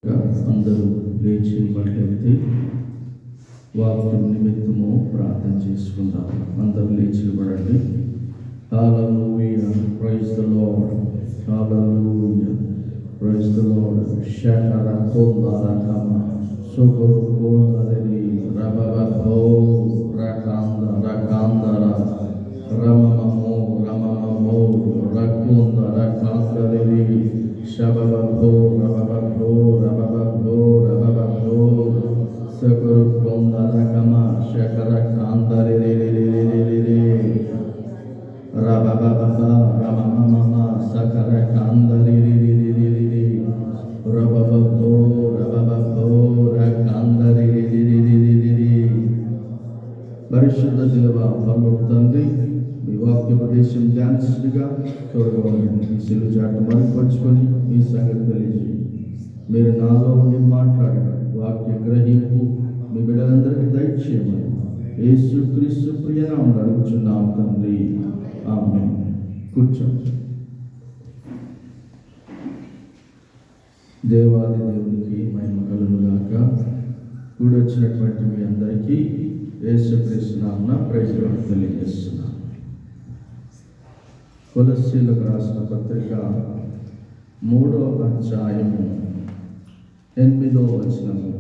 అందరూ లేచి నిలబడితే వాక్యం నిమిత్తము ప్రార్థన చేసుకుందాం. అందరూ లేచి నిలబడండి. Hallelujah, praise the Lord, hallelujah, praise the Lord. షకర కొందర కమ సుగురు కొందరి రబబో రకాంద రకాందర రమమమో రమమమో రకుందర కాందరి శబబో రబబో రబబో రబబో సుగురు కొందర కమ షకర కాందరి రబబబ రమమమ సకర కాందరి రబబో రబబో రకాందరి. పరిశుద్ధ దేవ పరలోక తండ్రి, మీ వాక్యోపదేశం ధ్యానిస్తుగా త్వరగా మీ సిలువ చాటు మరుగుపరుచుకొని మీ సంగతి తెలియజేయండి. మీరు నాలో ఉండి మాట్లాడిన వాక్య గ్రహింపు మీ బిడ్డలందరికీ దయచేయమని యేసుక్రీస్తు ప్రియనామములో అడుగుచున్నాం తండ్రి, ఆమేన్. కూర్చోండి. దేవాది దేవునికి మహిమ కలుగును గాక. కూడి వచ్చినటువంటి మీ అందరికీ యేసుక్రీస్తు నామమున ప్రైజ్ లార్డ్ తెలియజేస్తున్నాను. కొలస్సీలకు రాసిన పత్రిక 3వ అధ్యాయము 8వ వచనము.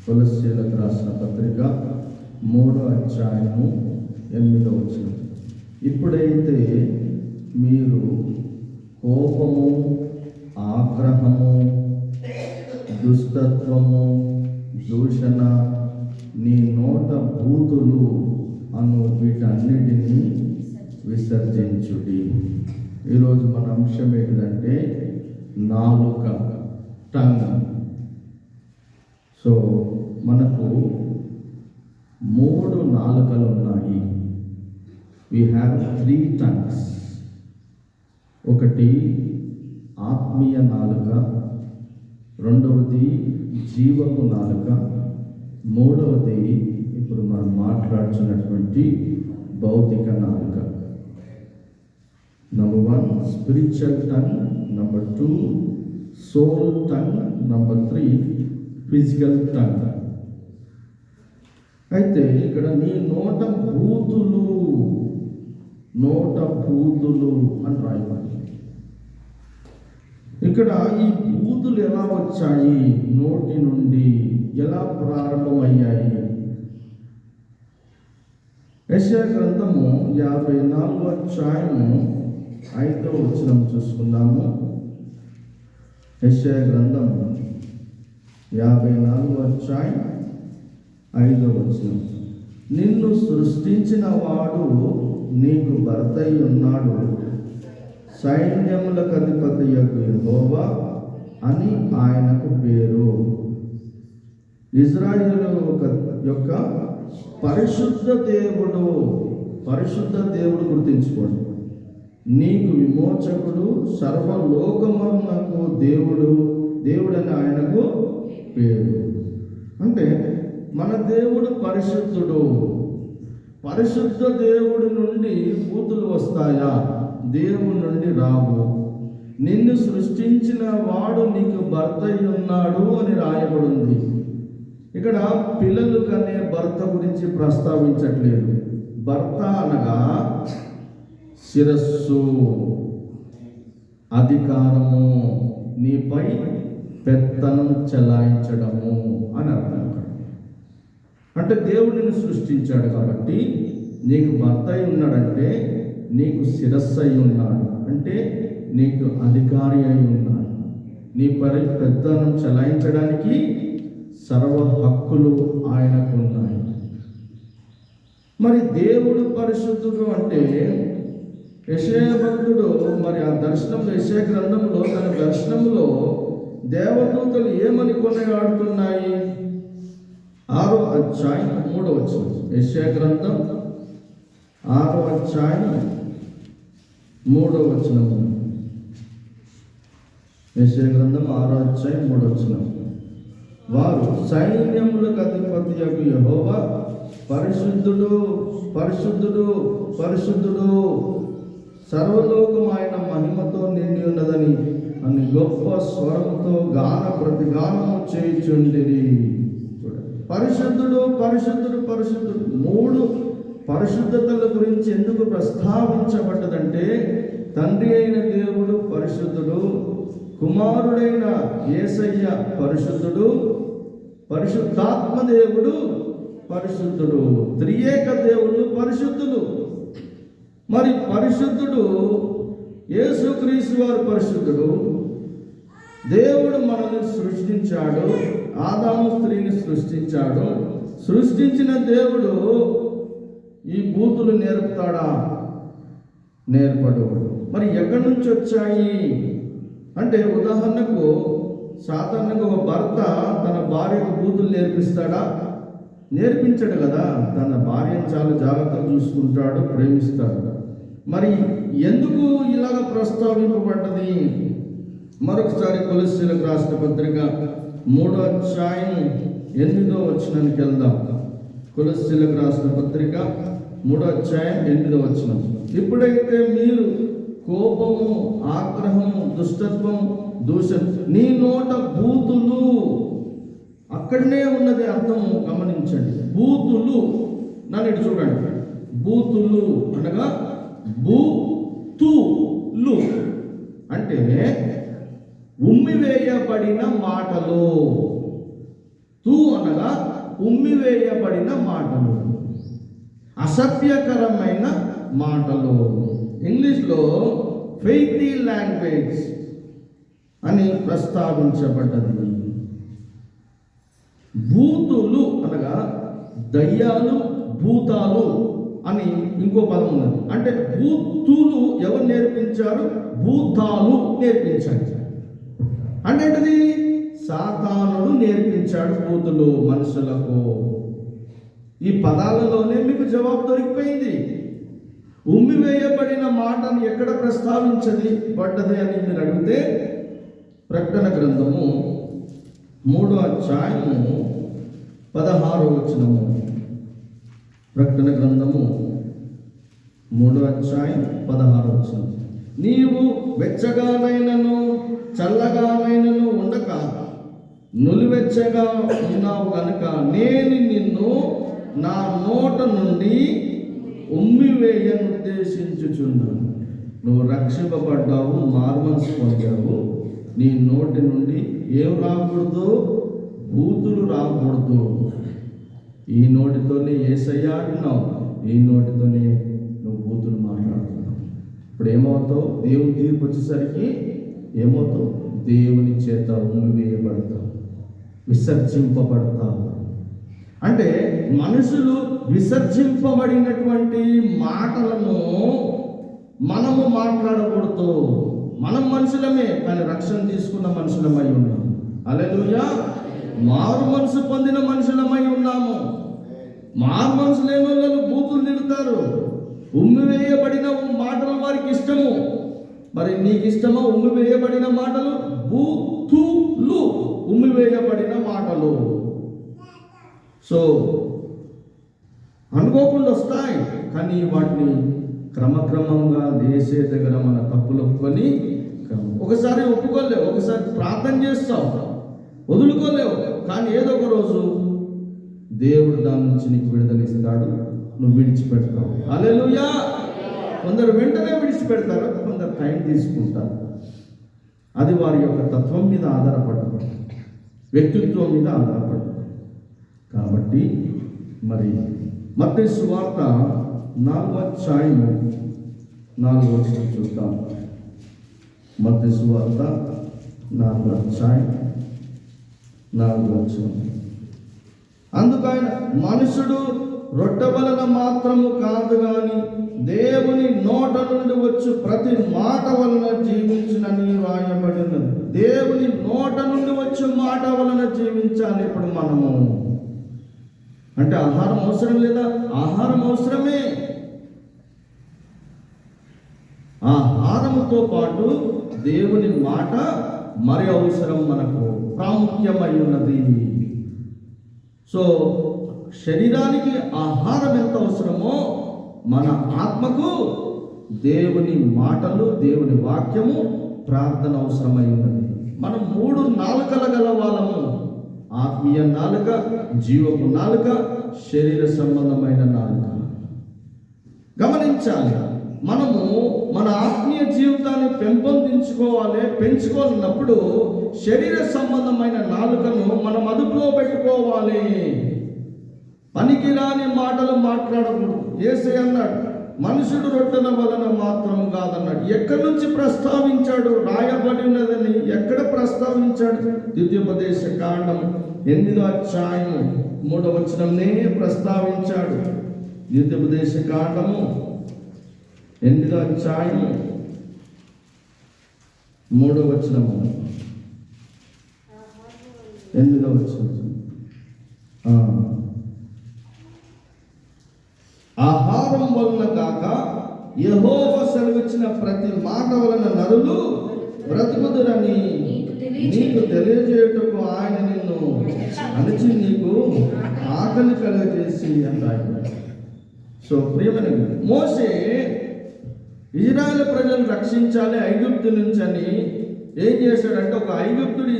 కొలస్సీలకు రాసిన పత్రిక 3వ అధ్యాయము 8వ వచనం. ఇప్పుడైతే మీరు కోపము, ఆగ్రహము, దుష్టత్వము, దూషణ, నీ నోట బూతులు అను వీటన్నిటినీ విసర్జించుడి. ఈరోజు మన అంశం ఏంటంటే నాలుక, టంగ్. సో మనకు 3 నాలుకలు ఉన్నాయి. We have 3 tongues. ఒకటి ఆత్మీయ నాలుక, రెండవది జీవపు నాలుక, మూడవది ఇప్పుడు మనం మాట్లాడుతున్నటువంటి భౌతిక నాలుక. Number 1 spiritual tongue, number 2 soul tongue, number 3 physical tongue. అయితే ఇక్కడ నీ నోట బూతులు అని రాయబడింది. ఇక్కడ ఈ బూతులు ఎలా వచ్చాయి, నోటి నుండి ఎలా ప్రారంభమయ్యాయి? యెషయా గ్రంథము 54వ అధ్యాయము 5వ వచనం చూసుకుందాము. యెషయా గ్రంథము 54వ అధ్యాయం 5వ వచనం. నిన్ను సృష్టించిన వాడు నీకు భర్తై ఉన్నాడు, సైన్యములకు అధిపతియగు యెహోవా అని ఆయనకు పేరు. ఇశ్రాయేలు యొక్క పరిశుద్ధ దేవుడు గుర్తించుకోండి. నీకు విమోచకుడు, సర్వలోకమునకు దేవుడని ఆయనకు పేరు. అంటే మన దేవుడు పరిశుద్ధుడు. పరిశుద్ధ దేవుడి నుండి బూతులు వస్తాయా? దేవుడి నుండి రావు. నిన్ను సృష్టించిన వాడు నీకు భర్త ఉన్నాడు అని రాయబడింది. ఇక్కడ పిల్లలు కనే భర్త గురించి ప్రస్తావించట్లేదు. భర్త అనగా శిరస్సు, అధికారము, నీపై పెత్తనం చెలాయించడము అని అర్థం. అంటే దేవుడిని సృష్టించాడు కాబట్టి నీకు భర్త అయి ఉన్నాడంటే నీకు శిరస్సు అయి ఉన్నాడు, అంటే నీకు అధికారి అయి ఉన్నాడు. నీపై పెత్తనం చెలాయించడానికి సర్వ హక్కులు ఆయనకు ఉన్నాయి. మరి దేవుడు పరిశుద్ధుడు అంటే యెషయా భక్తుడు మరి ఆ దర్శనంలో, యెషయా గ్రంథంలో తన దర్శనంలో దేవదూతలు ఏమని కొనియాడుతున్నాయి? 6వ అధ్యాయం 3వ వచనం. యెషయా గ్రంథం 6వ అధ్యాయం 3వ వచనం. యెషయా గ్రంథం 6వ అధ్యాయం 3వ వచనం. వారు సైన్యములకు అధిపతియగు యెహోవా పరిశుద్ధుడు, పరిశుద్ధుడు, పరిశుద్ధుడు, సర్వలోకం ఆయన మహిమతో నిండి ఉన్నదని అని గొప్ప స్వరంతో గాన ప్రతిగానము చేయుచుండిరి. పరిశుద్ధుడు పరిశుద్ధుడు పరిశుద్ధుడు. 3 పరిశుద్ధతల గురించి ఎందుకు ప్రస్తావించబడ్డదంటే, తండ్రి అయిన దేవుడు పరిశుద్ధుడు, కుమారుడైన యేసయ్య పరిశుద్ధుడు, పరిశుద్ధాత్మ దేవుడు పరిశుద్ధుడు, త్రియేక దేవుళ్ళు పరిశుద్ధులు. మరి పరిశుద్ధుడు యేసుక్రీస్తు వారు పరిశుద్ధుడు. దేవుడు మనల్ని సృష్టించాడు, ఆదాము స్త్రీని సృష్టించాడు. సృష్టించిన దేవుడు ఈ బూతులు నేర్పుతాడా? నేర్పడు. మరి ఎక్కడి నుంచి వచ్చాయి అంటే, ఉదాహరణకు సాధారణంగా ఒక భర్త తన భార్యకు బూతులు నేర్పిస్తాడా? నేర్పించడు కదా. తన భార్యను చాలా జాగ్రత్తగా చూసుకుంటాడు, ప్రేమిస్తాడు. మరి ఎందుకు ఇలాగ ప్రస్తావింపబడ్డది? మరొకసారి కొలస్సీలకు రాసిన పత్రిక 3వ అధ్యాయం 8వ వచనానికి వెళ్దాం. కొలస్సీలకు రాసిన పత్రిక 3వ అధ్యాయం 8వ వచనం. ఇప్పుడైతే మీరు కోపము, ఆగ్రహము, దుష్టత్వం, దూషణ, నీ నోట బూతులు, అక్కడనే ఉన్నది అర్థము గమనించండి. బూతులు నన్ను ఇటు చూడండి. బూతులు అనగా బూతులు అంటే ఉమ్మివేయబడిన మాటలు. తూ అనగా ఉమ్మివేయబడిన మాటలు, అసభ్యకరమైన మాటలు. ఇంగ్లీష్లో ఫెయితీ లాంగ్వేజ్ అని ప్రస్తావించబడ్డది. భూతులు అనగా దయ్యాలు, భూతాలు అని ఇంకో పదం ఉన్నది. అంటే భూతులు ఎవరు నేర్పించారు? భూతాలు నేర్పించాడు. అంటే ఏంటిది? సాతానుడు నేర్పించాడు భూతులు మనుషులకు. ఈ పదాలలోనే మీకు జవాబు దొరికిపోయింది. ఉమ్మివేయబడిన మాటను ఎక్కడ ప్రస్తావించది పడ్డది అని మీరు అడిగితే, ప్రకటన గ్రంథము 3వ అధ్యాయము 16వ వచనము. ప్రకటన గ్రంథము 3వ అధ్యాయం 16వ వచనం. నీవు వెచ్చగానైనను చల్లగానైనను ఉండక నులివెచ్చగా ఉన్నావు కనుక నేను నిన్ను నా నోట నుండి ఉమ్మివేయనుద్దేశించుచున్నాను. నువ్వు రక్షింపబడ్డావు, మార్మన్స్ పొందావు. నీ నోటి నుండి ఏం రాకూడదు? బూతులు రాకూడదు. ఈ నోటితోనే యేసయ్య అంటున్నావు, ఈ నోటితోనే నువ్వు బూతులు మాట్లాడుతున్నావు. ఇప్పుడు ఏమవుతావు? దేవుని తీర్పు వచ్చేసరికి ఏమవుతావు? దేవుని చేత ఉమ్మివేయబడతావు, విసర్జింపబడతావు. అంటే మనుషులు విసర్జింపబడినటువంటి మాటలను మనము మాట్లాడకూడదు. మనం మనుషులమే, కానీ రక్షణ తీసుకున్న మనుషులమై ఉన్నాము. హల్లెలూయా. మారు మనసు పొందిన మనుషులమై ఉన్నాము. మారు మనసు లేని వాళ్ళు బూతులు తిడతారు. ఉమ్మివేయబడిన మాటలు వారికి ఇష్టము. మరి నీకు ఇష్టమా ఉమ్మివేయబడిన మాటలు? బూతులు ఉమ్మివేయబడిన మాటలు. సో అనుకోకుండా వస్తాయి, కానీ వాటిని క్రమక్రమంగా దేశే దగ్గర మన తప్పులు ఒప్పుకొని, ఒకసారి ఒప్పుకోలేవు, ఒకసారి ప్రార్థన చేస్తావు, వదులుకోలేవు, కానీ ఏదో ఒక రోజు దేవుడు దాని నుంచి నీకు విడుదలిస్తాడు, నువ్వు విడిచిపెడతావు. హల్లెలూయా. కొందరు వెంటనే విడిచిపెడతారు, కొందరు టైం తీసుకుంటారు. అది వారి యొక్క తత్వం మీద ఆధారపడదు, వ్యక్తిత్వం మీద ఆధారపడదు. కాబట్టి మరి మత్తయి సువార్త 4వ అధ్యాయం 4వ వచనం చూద్దాం. మత్తయి సువార్త 4వ అధ్యాయం 4వ వచనం. అందుకైన మనుషుడు రొట్టె వలన మాత్రము కాదు గాని దేవుని నోట నుండి వచ్చు ప్రతి మాట వలన జీవించునని రాయబడినది. దేవుని నోట నుండి వచ్చే మాట వలన జీవించాలి. ఇప్పుడు మనము అంటే ఆహారం అవసరం లేదా? ఆహారం అవసరమే. ఆహారముతో పాటు దేవుని మాట మరి అవసరం, మనకు ప్రాముఖ్యమై ఉన్నది. సో శరీరానికి ఆహారం ఎంత అవసరమో మన ఆత్మకు దేవుని మాటలు, దేవుని వాక్యము ప్రార్థన అవసరమై ఉన్నది. మనం 3 నాలుకల గల వాళ్ళము. ఆత్మీయ నాలుక, జీవపు నాలుక, శరీర సంబంధమైన నాలుక. గమనించాలి, మనము మన ఆత్మీయ జీవితాన్ని పెంచుకోవాలన్నప్పుడు శరీర సంబంధమైన నాలుకను మనం అదుపులో పెట్టుకోవాలి. పనికిరాని మాటలు మాట్లాడకూడదు. యేసయ్య అన్నాడు, మనుషుడు రొట్టెల వలన మాత్రం కాదన్నాడు. ఎక్కడి నుంచి ప్రస్తావించాడు? రాయబడి ఉన్నదని ఎక్కడ ప్రస్తావించాడు? ద్వితీయోపదేశ కాండం 8వ అధ్యాయం 3వ వచనంనే ప్రస్తావించాడు. ద్వితీయోపదేశ కాండము 8వ అధ్యాయం 3వ వచనము 8వ వచనం. ఆహారం వలన కాక యెహోవా సెలవిచ్చిన ప్రతి మాట వలన నరులు బ్రతుకుదురని నీకు తెలియజేయుటకు ఆయన నిన్ను అణచి నీకు ఆకలి కలుగజేసి అన్నాడు. సో ప్రియమైన మోషే ఇజ్రాయేల్ ప్రజలను రక్షించాలి ఐగుప్తు నుంచి అని ఏం చేశాడంటే, ఒక ఐగుప్తుడు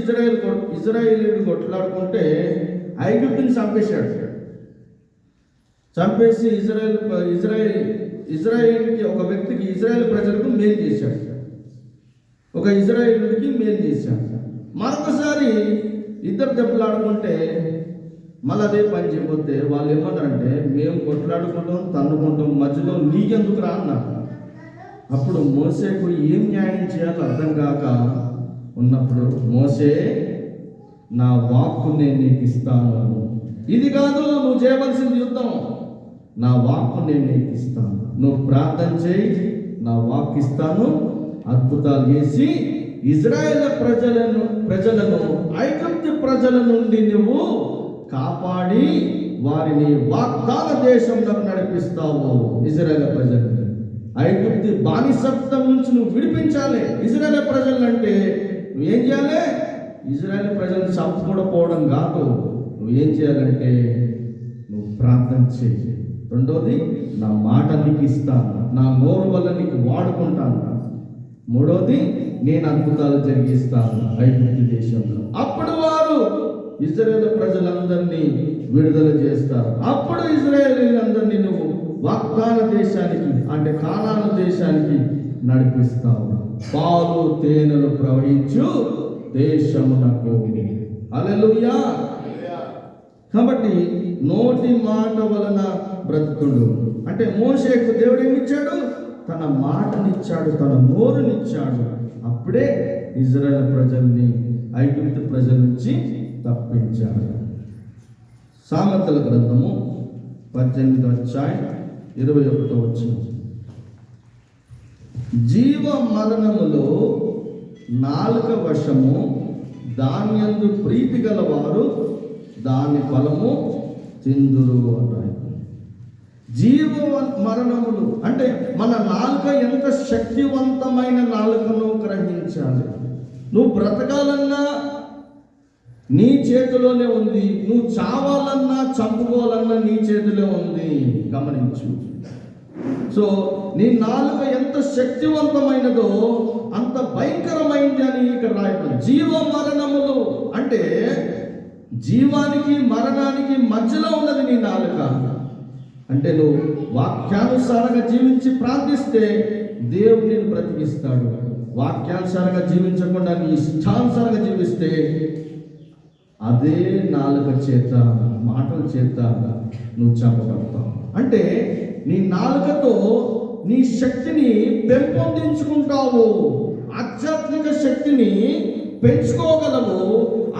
ఇజ్రాయేలీయుడు కొట్లాడుకుంటే ఐగుప్తుని చంపేసి ఇజ్రాయేల్కి ఒక వ్యక్తికి ఇజ్రాయేల్ ప్రజలకు మేలు చేశాడు. ఒక ఇజ్రాయేలుడికి మేలు చేశాడు. మరొకసారి ఇద్దరు దెబ్బలాడుకుంటే మళ్ళీ అదే పని చేయబోతే వాళ్ళు ఏమన్నారంటే, మేము కొట్లాడుకుంటాం, తన్నుకుంటాం, మధ్యలో నీకెందుకు రా అన్నారు. అప్పుడు మోసేకు ఏం న్యాయం చేయాలో అర్థం కాక ఉన్నప్పుడు, మోసే నా వాక్కు నేను నీకు ఇస్తాను, ఇది కాదు నువ్వు చేయవలసింది యుద్ధం, నా వాక్కు నేను నీకు ఇస్తాను, నువ్వు ప్రార్థన చేయి, నా వాక్కు ఇస్తాను, అద్భుతాలు చేసి ఇజ్రాయేల్ ప్రజలను ఐగుప్తు ప్రజల నుండి నువ్వు కాపాడి వారిని వాగ్దాన దేశంలో నడిపిస్తావు. ఇజ్రాయేల్ ప్రజలు ఐగుప్తు బానిసత్వం నుంచి నువ్వు విడిపించాలి. ఇజ్రాయేల్ ప్రజలు అంటే నువ్వేం చేయాలి? ఇజ్రాయేల్ ప్రజలను చంపుకోవడం కాదు, నువ్వేం చేయాలంటే నువ్వు ప్రార్థన చేయి. రెండోది, నా మాట నీకు ఇస్తాను, నా నోరు వల్ల నీకు వాడుకుంటాను. మూడోది, నేను అద్భుతాలు జరిగిస్తాను ఐగుప్తు దేశంలో. అప్పుడు వారు ఇజ్రాయేల్ ప్రజలందరినీ విడుదల చేస్తారు. అప్పుడు ఇజ్రాయేలీలందరినీ నువ్వు వాగ్దాన దేశానికి, అంటే కానాను దేశానికి నడిపిస్తావు. పాలు తేనెలు ప్రవహించు దేశమునకు. హల్లెలూయా. కాబట్టి నోటి మాట వలన బ్రతుకుడు అంటే మోషేకు దేవుడు ఏమిచ్చాడు? తన మాటనిచ్చాడు, తన నోరునిచ్చాడు. అప్పుడే ఇజ్రాయేల్ ప్రజల్ని ఐగుప్తు ప్రజల నుంచి తప్పించాడు. సామెతల గ్రంథము 18వ అధ్యాయం 21వ వచనం. జీవ మరణములో నాలుక వశము, దానియందు ప్రీతి గలవారు దాని ఫలము తిందురు అన్నాడు. జీవ మరణములు అంటే మన నాలుక ఎంత శక్తివంతమైన నాలుకను గ్రహించాలి. నువ్వు బ్రతకాలన్నా నీ చేతిలోనే ఉంది, నువ్వు చావాలన్నా చంపుకోవాలన్నా నీ చేతిలో ఉంది. గమనించు. సో నీ నాలుక ఎంత శక్తివంతమైనదో అంత భయంకరమైంది అని ఇక్కడ రాయబడింది. జీవ మరణములు అంటే జీవానికి మరణానికి మధ్యలో ఉన్నది నీ నాలుక. అంటే నువ్వు వాక్యానుసారంగా జీవించి ప్రార్థిస్తే దేవుడు నేను బ్రతికిస్తాడు. వాక్యానుసారంగా జీవించకుండా నీ ఇష్టానుసారంగా జీవిస్తే అదే నాలుక చేత, మాటల చేత నువ్వు చంపబడతావు. అంటే నీ నాలుకతో నీ శక్తిని పెంపొందించుకుంటావు, ఆధ్యాత్మిక శక్తిని పెంచుకోగలవు.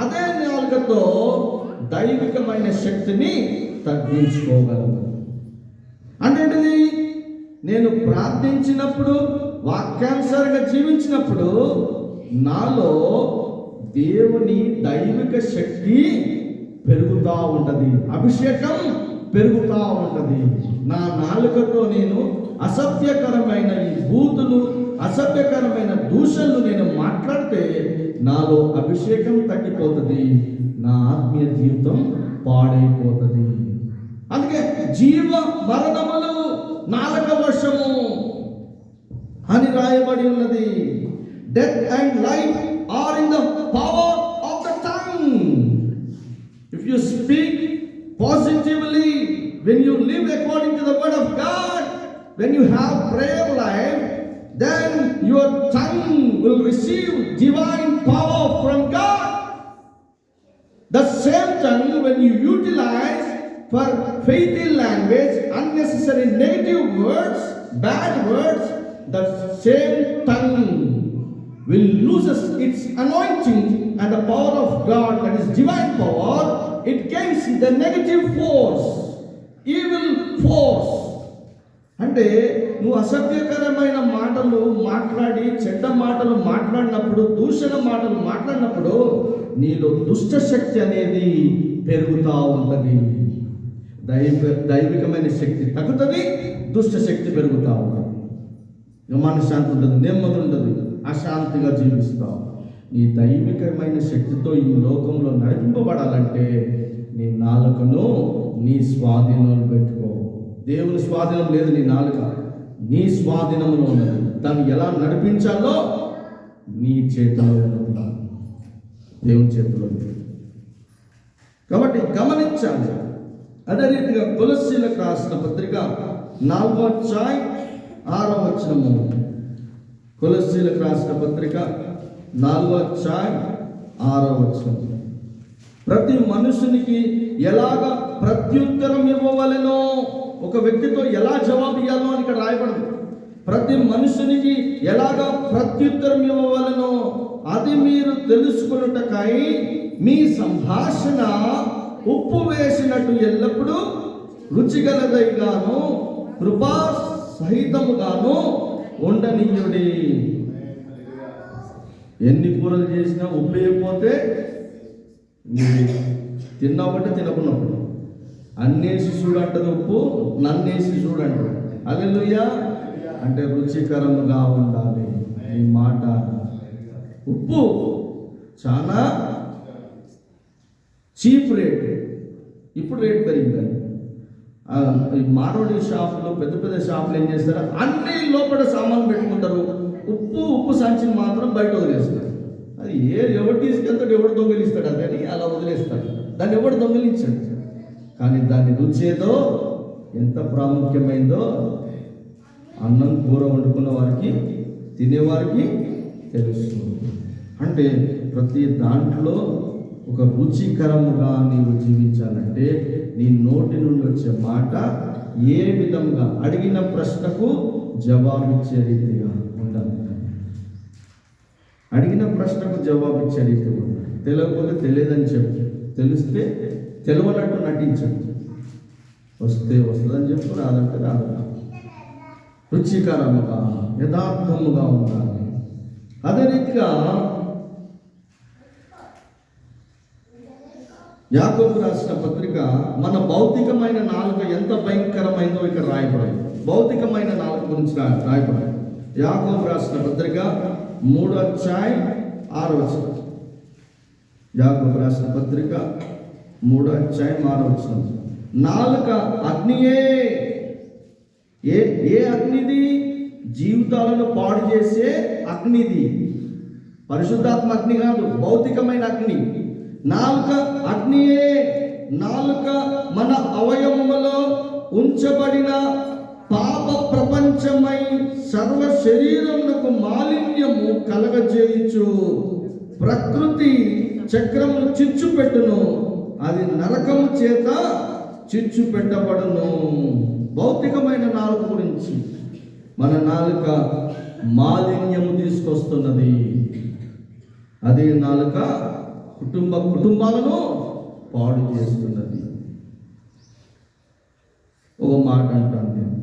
అదే నాలుకతో దైవికమైన శక్తిని తగ్గించుకోగలవు. అంటే నేను ప్రార్థించినప్పుడు, వాక్యానుసారంగా జీవించినప్పుడు నాలో దేవుని దైవిక శక్తి పెరుగుతూ ఉంటుంది, అభిషేకం పెరుగుతూ ఉంటుంది. నా నాలుకతో నేను అసభ్యకరమైన ఈ బూతులు, అసభ్యకరమైన దూషణలు నేను మాట్లాడితే నాలో అభిషేకం తగ్గిపోతుంది, నా ఆత్మీయ జీవితం పాడైపోతుంది. అందుకే జీవ మరణములు నాలుక వశము అని రాయబడి ఉన్నది. Death and life are in the power of the tongue. If you speak positively, when you live according to the word of God, when you have prayer life, then your tongue will receive divine power from God. The same tongue, when you utilize for filthy language, unnecessary negative words, bad words, the same tongue will loses its anointing and the power of God, that is divine power. It gains the negative force, evil force. అంటే నువ్వు అసభ్యకరమైన మాటలు మాట్లాడి, చెడ్డ మాటలు మాట్లాడినప్పుడు, దూషణ మాటలు మాట్లాడినప్పుడు నీలో దుష్ట శక్తి అనేది పెరుగుతూ ఉంటుంది. దైవికమైన శక్తి తగ్గుతుంది, దుష్ట శక్తి పెరుగుతూ ఉంటుంది. మనశ్శాంతి ఉంటుంది, నెమ్మది ఉండదు, అశాంతిగా జీవిస్తావు. నీ దైవికమైన శక్తితో ఈ లోకంలో నడిపింపబడాలంటే నీ నాలుకను నీ స్వాధీనంలో పెట్టుకో. దేవుని స్వాధీనం లేదు నీ నాలుక, నీ స్వాధీనంలో ఉన్నది. దాన్ని ఎలా నడిపించాలో నీ చేతిలో ఉన్నది, దేవుని చేతిలో ఉంది. కాబట్టి గమనించాలి. అదే రీతిగా కొలస్సీలకు రాసిన పత్రిక 4వ అధ్యాయం 6వ వచనము. కొలస్సీలకు రాసిన పత్రిక 4వ అధ్యాయం 6వ వచనం. ప్రతి మనుషునికి ఎలాగ ప్రత్యుత్తరం ఇవ్వవలెనో, ఒక వ్యక్తితో ఎలా జవాబు ఇవ్వాలో అని ఇక్కడ రాయబడింది. ప్రతి మనుషునికి ఎలాగ ప్రత్యుత్తరం ఇవ్వవలెనో అది మీరు తెలుసుకొనుటకై మీ సంభాషణ ఉప్పు వేసినట్టు ఎల్లప్పుడూ రుచిగలదైగాను కృపా సహితముగాను ఉండనీయుడి. ఎన్ని కూరలు చేసినా ఉప్పు వేయకపోతే తిన్నప్పుడు తినకున్నప్పుడు అన్నేసి చూడంటది ఉప్పు, నన్నేసి చూడంటారు. హల్లెలూయా. అంటే రుచికరముగా ఉండాలి ఈ మాట. ఉప్పు చాలా చీప్ రేట్, ఇప్పుడు రేట్ పెరిగింది. ఈ మారోడి షాపులు, పెద్ద పెద్ద షాపులు ఏం చేస్తారు, అన్ని లోపల సామాన్లు పెట్టుకుంటారు, ఉప్పు సంచిని మాత్రం బయట వదిలేస్తారు. అది ఎవరు తీసుకెళ్తాడు, ఎవడు దొంగలిస్తాడు, అదని అలా వదిలేస్తాడు. దాన్ని ఎవడు దొంగలించాడు. కానీ దాని రుచి ఏదో ఎంత ప్రాముఖ్యమైందో అన్నం కూర వండుకున్న వారికి, తినేవారికి తెలుసు. అంటే ప్రతి దాంట్లో ఒక రుచికరముగా నీవు జీవించాలంటే నీ నోటి నుండి వచ్చే మాట ఏ విధంగా, అడిగిన ప్రశ్నకు జవాబిచ్చే రీతిగా ఉండాలి. అడిగిన ప్రశ్నకు జవాబిచ్చే రీతిగా ఉండాలి. తెలియకపోతే తెలియదని చెప్పు, తెలిస్తే తెలియనట్టు నటించండి. వస్తే వస్తుందని చెప్పు, రాదంటే రాదు. రుచికరముగా, యథార్థముగా ఉండాలి. అదే రీతిగా యాకోబు రాసిన పత్రిక, మన భౌతికమైన నాలుక ఎంత భయంకరమైందో ఇక్కడ రాయబడింది. భౌతికమైన నాలుక గురించి రాయబడింది. యాకోబు రాసిన పత్రిక 3వ అధ్యాయం 6వ వచనం. యాకోబు రాసిన పత్రిక 3వ అధ్యాయం 6వ వచనం. నాలుక అగ్నియే. ఏ అగ్నిది? జీవితాలను పాడు చేసే అగ్నిది. పరిశుద్ధాత్మ అగ్ని కాదు, భౌతికమైన అగ్ని. నాలుక అగ్నియే. నాలుక మన అవయవములో ఉంచబడిన పాప ప్రపంచమై సర్వ శరీరమునకు మాలిన్యము కలగజేయుచు ప్రకృతి చక్రమును చిచ్చు పెట్టును, అది నరకము చేత చిచ్చు పెట్టబడును. భౌతికమైన నాలుక గురించి. మన నాలుక మాలిన్యము తీసుకొస్తున్నది. అదే నాలుక కుటుంబాలను పాడు చేస్తున్నది. ఒక మాట అంటాను నేను,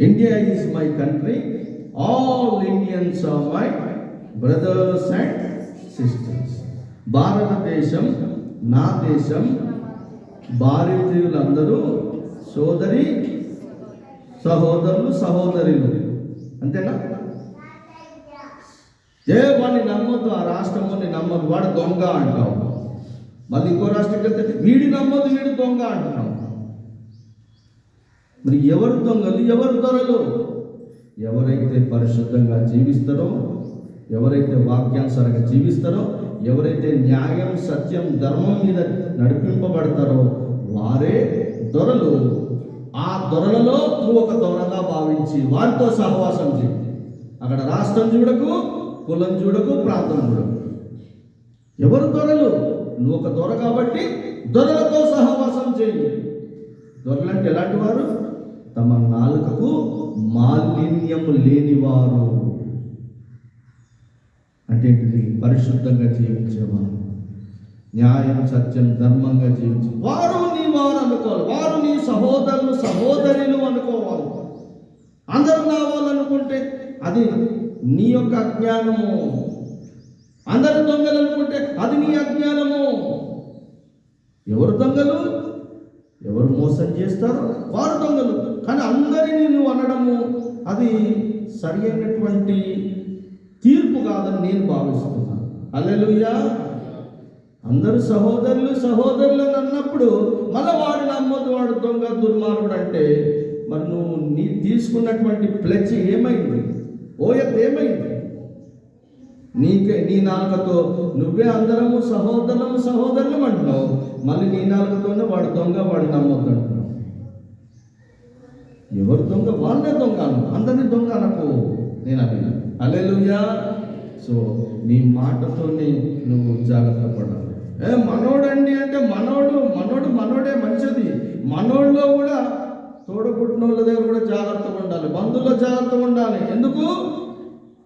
India is my country, all Indians are my brothers and sisters. భారతదేశం నా దేశం, భారతీయులందరూ సోదరి సహోదరులు సహోదరులు. అంతేనా? వాడిని నమ్మొద్దు, ఆ రాష్ట్రంలో నమ్మదు, వాడు దొంగ అంటావు. మళ్ళీ ఇంకో రాష్ట్రంకి వెళ్తే వీడి నమ్మొద్దు, వీడు దొంగ అంటున్నావు. మరి ఎవరు దొంగలు, ఎవరు దొరలు? ఎవరైతే పరిశుద్ధంగా జీవిస్తారో, ఎవరైతే వాక్యానుసారంగా జీవిస్తారో, ఎవరైతే న్యాయం, సత్యం, ధర్మం మీద నడిపింపబడతారో వారే దొరలు. ఆ దొరలలో నువ్వు ఒక దొరగా భావించి వారితో సహవాసం చేయి. అక్కడ రాష్ట్రం చూడకు, కులం చూడకు, ప్రాంతం చూడకు. ఎవరు దొరలు? నువ్వు ఒక దొర కాబట్టి దొరలతో సహవాసం చేయి. దొరలంటే ఎలాంటి వారు? తమ నాలుకకు మాలిన్యము లేనివారు. అంటే ఏంటిది? పరిశుద్ధంగా జీవించేవారు, న్యాయం, సత్యం, ధర్మంగా జీవించే వారు నీ వారు అనుకోవాలి. వారు నీ సహోదరులు, సహోదరులు అనుకోవాలి. అందరూ నా వాళ్ళు అనుకుంటే అది నీ యొక్క అజ్ఞానము. అందరు దొంగలు అనుకుంటే అది నీ అజ్ఞానము. ఎవరు దొంగలు? ఎవరు మోసం చేస్తారో వారు దొంగలు. కానీ అందరినీ నువ్వు అనడము అది సరి అయినటువంటి తీర్పు కాదని నేను భావిస్తున్నాను. హల్లెలూయా. అందరూ సహోదరులు అన్నప్పుడు మళ్ళీ వాడు నమ్మొద్దు, వాడు దొంగ, దుర్మార్గుడు అంటే మరి నువ్వు నీ తీసుకున్నటువంటి ప్లెజ్ ఏమైంది? ఓయత్ ఏమైంది? నీ నాలుకతో నువ్వే అందరము సహోదరులం అంటున్నావు. మళ్ళీ నీ నాలుకతోనే వాడు దొంగ, వాడు నమ్మొద్దు అంటున్నావు. ఎవరు దొంగ? వాళ్ళే దొంగ అను. అందరినీ దొంగ అనకు. నేను అడిగిన హల్లెలూయా. సో నీ మాటతోనే నువ్వు జాగ్రత్త పడాలి. మనోడండి అంటే మనోడే మంచిది. మనోడిలో కూడా తోడబుట్టిన వాళ్ళ దగ్గర కూడా జాగ్రత్తగా ఉండాలి, బంధువుల్లో జాగ్రత్తగా ఉండాలి. ఎందుకు?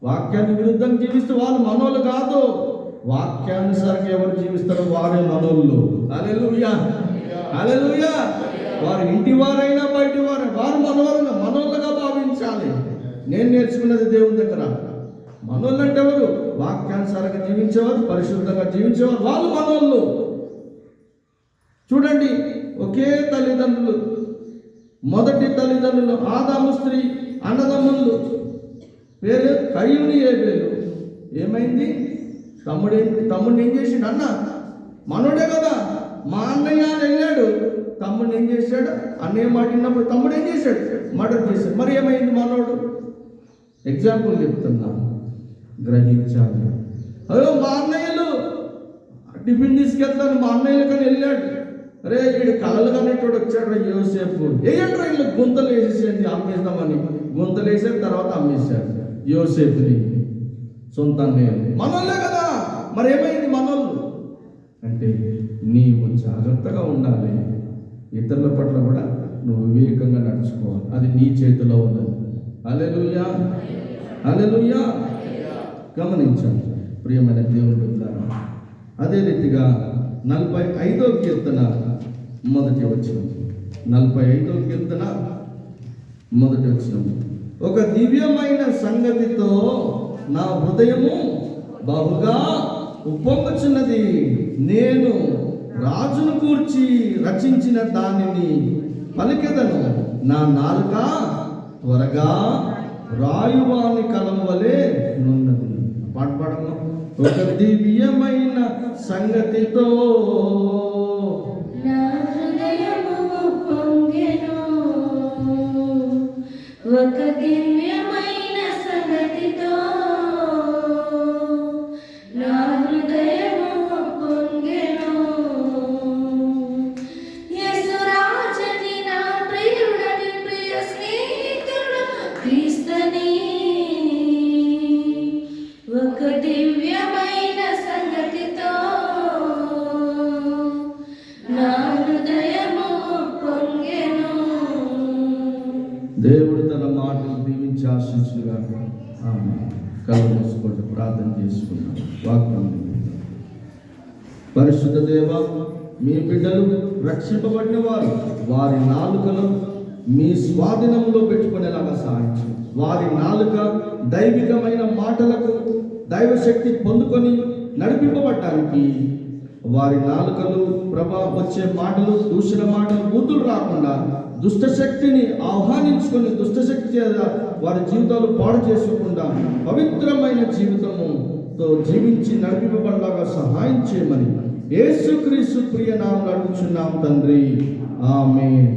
వాక్యాన్ని విరుద్ధంగా జీవిస్తే వాళ్ళు మనోళ్ళు కాదు. వాక్యానుసారంగా ఎవరు జీవిస్తారో వారే మనోళ్ళు. హల్లెలూయా, హల్లెలూయా. వారు ఇంటి వారైనా బయటి వారు, వారు మనోళ్ళుగా భావించాలి. నేను నేర్చుకున్నది దేవుని దగ్గర. మనోళ్ళు అంటే ఎవరు? వాక్యానుసారంగా జీవించేవారు, పరిశుద్ధంగా జీవించేవారు, వాళ్ళు మనోళ్ళు. చూడండి, ఒకే తల్లిదండ్రులు, మొదటి తల్లిదండ్రులు ఆదాము స్త్రీ, అన్నదమ్ములు, పేరు కయ్యూని, ఏబేలు. ఏమైంది? తమ్ముడిని ఏం చేసిండు? అన్న మనోడే కదా. మా అన్నయ్య అని వెళ్ళాడు, తమ్ముడిని ఏం చేశాడు? అన్నయ్య మాటినప్పుడు తమ్ముడు ఏం చేశాడు? మర్డర్ చేశాడు. మరి ఏమైంది మనోడు? ఎగ్జాంపుల్ చెప్తున్నాను, గ్రహించాలి. అయ్యో మా అన్నయ్యలు టిఫిన్ తీసుకెళ్తాను, మా అన్నయ్యలు కానీ వెళ్ళాడు. అరే వీడు కలలు కనేటోడు వచ్చాడు యోసేపు. ఏంట్రా వీళ్ళు గుంతలు వేసేసేయండి, అమ్మేద్దామని గుంతలు వేసారు, తర్వాత అమ్మేశాడు యోసేపుని. సొంత అన్నయ్యలు మనోళ్ళే కదా. మరి ఏమైంది మనోళ్ళు అంటే? నీవు జాగ్రత్తగా ఉండాలి, ఇతరుల పట్ల కూడా నువ్వు వివేకంగా నడుచుకోవాలి. అది నీ చేతిలో ఉన్నది. హల్లెలూయా, హల్లెలూయా. గమనించాలి ప్రియమైన దేవుని బిడ్డలారా. అదే రీతిగా 45వ కీర్తన మొదటి వచనం, 45వ కీర్తన మొదటి వచనం. ఒక దివ్యమైన సంగతితో నా హృదయము బహుగా ఉప్పొంగుచున్నది. నేను రాజును కూర్చి రచించిన దానిని పలికెదను. నా నాలుక త్వరగా రాయువాని కలం వలె నున్నది. పాట పాడము. ఒక దివ్యమైన సంగతితో నా హృదయము పొంగెను. ఒక దివ్యమైన సంగతితో నా హృదయము పొంగెను. యేసురాజని నా ప్రియుడని, ప్రియ స్నేహితుడు క్రీస్తుని. ఒక దివ్యమైన సంగతితో నా హృదయము పొంగెను. దేవుడు తన మాటలు దీవించి ఆశించుగా. కళ్ళు మూసుకుంటూ ప్రార్థన చేసుకున్నాం. వాక్యం పరిశుద్ధ దేవ, మీ బిడ్డలు రక్షింపబడిన వారు వారి నాలుకలు మీ స్వాధీనంలో పెట్టుకునేలాగా సహాయించు. వారి నాలుక దైవికమైన మాటలకు, దైవశక్తి పొందుకొని నడిపింపబడటానికి వారి నాలుకలు వచ్చే మాటలు, దూషణ మాటలు, బూతులు రాకుండా దుష్టశక్తిని ఆహ్వానించుకొని దుష్టశక్తి వారి జీవితాలు పాడు చేసుకోకుండా పవిత్రమైన జీవితముతో జీవించి నడిపింపబడలాగా సహాయం చేయమని యేసుక్రీస్తు ప్రియ నామములో అడుగుచున్నాం తండ్రి. ఆమేన్.